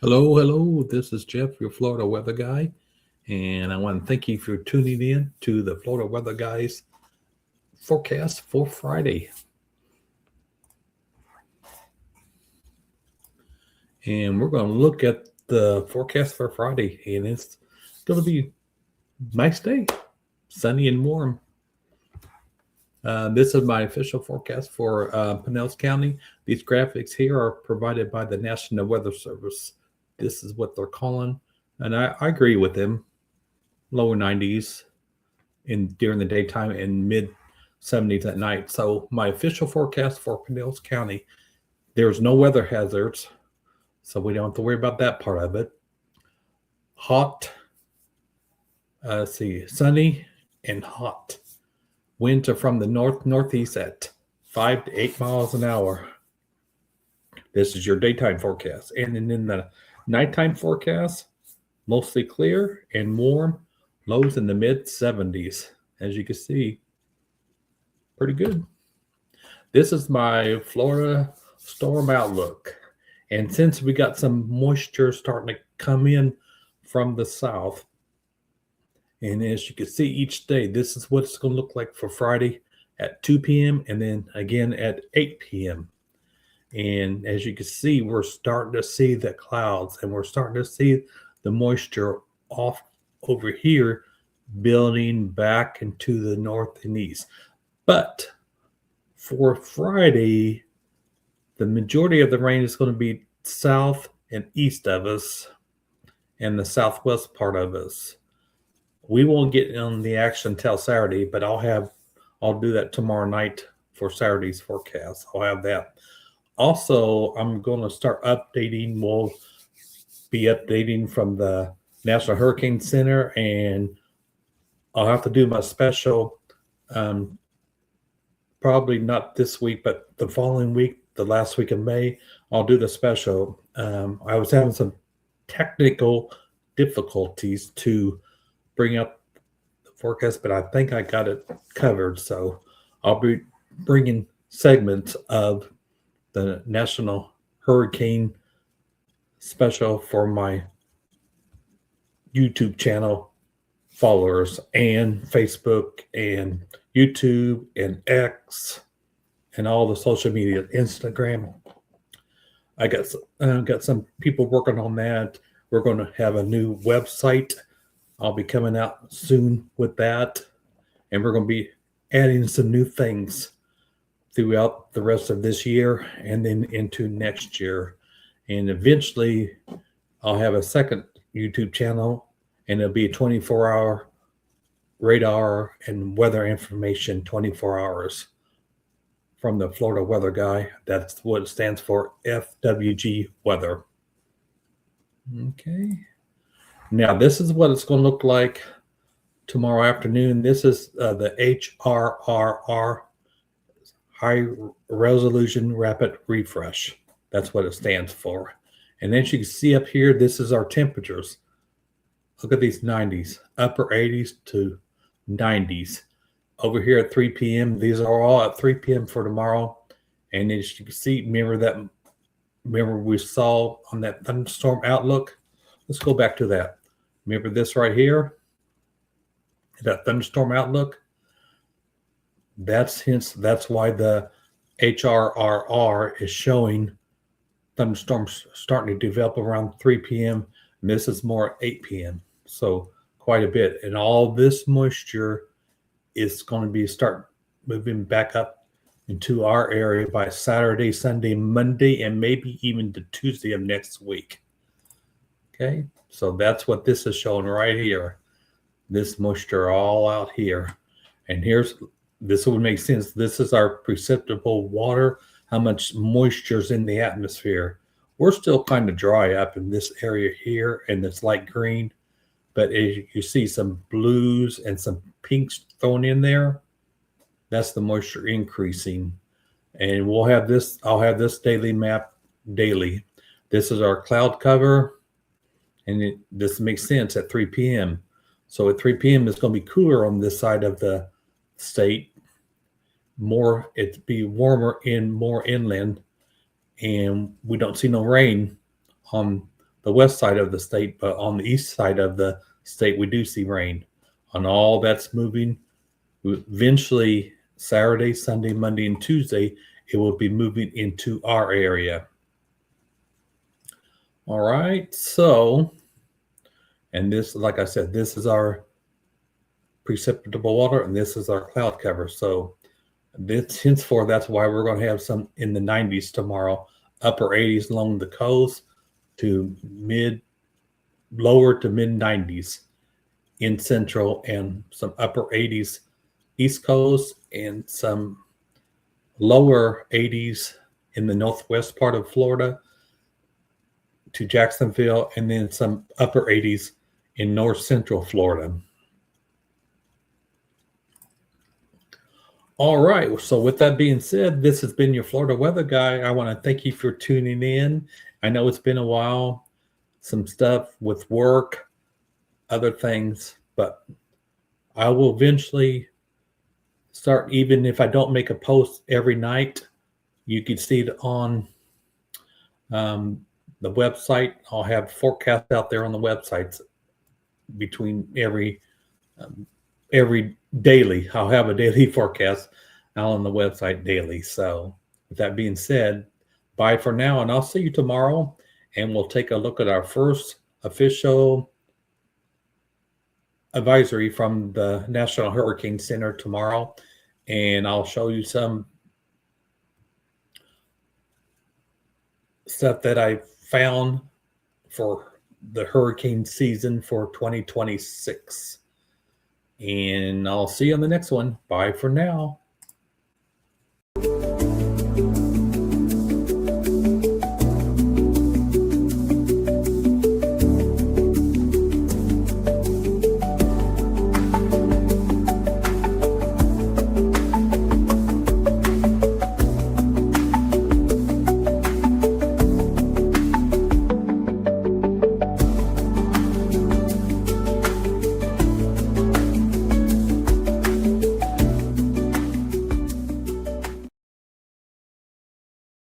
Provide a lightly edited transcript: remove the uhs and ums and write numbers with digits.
Hello, hello. This is Jeff, your Florida weather guy, and I want to thank you for tuning in to the Florida Weather Guy's forecast for Friday. And we're going to look at the forecast for Friday, and it's going to be a nice day, sunny and warm. This is my official forecast for Pinellas County. These graphics here are provided by the National Weather Service. This is what they're calling, and I agree with them. Lower 90s during the daytime and mid 70s at night. So my official forecast for Pinellas County, there's no weather hazards, so we don't have to worry about that part of it. Hot, sunny and hot. Winds are from the northeast at 5 to 8 miles an hour. This is your daytime forecast. And then in the nighttime forecast, mostly clear and warm, lows in the mid 70s. As you can see, pretty good. This is my Florida storm outlook. And since we got some moisture starting to come in from the south, and as you can see each day, this is what it's going to look like for Friday at 2 p.m. and then again at 8 p.m. And as you can see, we're starting to see the clouds and we're starting to see the moisture off over here building back into the north and east. But for Friday, the majority of the rain is going to be south and east of us and the southwest part of us. We won't get on the action till Saturday, but I'll do that tomorrow night for Saturday's forecast. I'll have that. Also, I'm going to start updating. We'll be updating from the National Hurricane Center, and I'll have to do my special, probably not this week, but the following week, the last week of May, I'll do the special. I was having some technical difficulties to bring up the forecast, but I think I got it covered. So I'll be bringing segments of the National Hurricane Special for my YouTube channel followers and Facebook and YouTube and X and all the social media, Instagram. I got some people working on that. We're going to have a new website. I'll be coming out soon with that, and we're going to be adding some new things throughout the rest of this year and then into next year. And eventually I'll have a second YouTube channel, and it'll be a 24-hour radar and weather information, 24 hours from the Florida Weather Guy. That's what it stands for, FWG Weather. Okay. Now, this is what it's going to look like tomorrow afternoon. This is the HRRR, High Resolution Rapid Refresh. That's what it stands for. And then you can see up here, this is our temperatures. Look at these 90s, upper 80s to 90s. Over here at 3 p.m., these are all at 3 p.m. for tomorrow. And as you can see, remember we saw on that thunderstorm outlook? Let's go back to that. Remember this right here? That thunderstorm outlook? That's why the HRRR is showing thunderstorms starting to develop around 3 p.m. And this is more at 8 p.m. So quite a bit. And all this moisture is going to start moving back up into our area by Saturday, Sunday, Monday, and maybe even to Tuesday of next week. Okay, so that's what this is showing right here. This moisture all out here. And this would make sense. This is our precipitable water, how much moisture is in the atmosphere. We're still kind of dry up in this area here, and it's light green. But as you see some blues and some pinks thrown in there, that's the moisture increasing. And I'll have this daily map daily. This is our cloud cover, and this makes sense at 3 p.m. So at 3 p.m. it's going to be cooler on this side of the state. It'd be warmer more inland, and we don't see no rain on the west side of the state, but on the east side of the state, we do see rain. On all that's moving, eventually Saturday, Sunday, Monday, and Tuesday, it will be moving into our area. All right, so, and this, like I said, this is our precipitable water, and this is our cloud cover. So this henceforth, that's why we're going to have some in the 90s tomorrow, upper 80s along the coast to lower to mid 90s in central, and some upper 80s east coast, and some lower 80s in the northwest part of Florida to Jacksonville, and then some upper 80s in north central Florida. All right. So with that being said, this has been your Florida weather guy. I want to thank you for tuning in. I know it's been a while, some stuff with work, other things, but I will eventually start, even if I don't make a post every night. You can see it on the website. I'll have forecasts out there on the websites between every daily. I'll have a daily forecast out on the website daily. So with that being said, bye for now, and I'll see you tomorrow, and we'll take a look at our first official advisory from the National Hurricane Center tomorrow, and I'll show you some stuff that I found for the hurricane season for 2026. And I'll see you on the next one. Bye for now.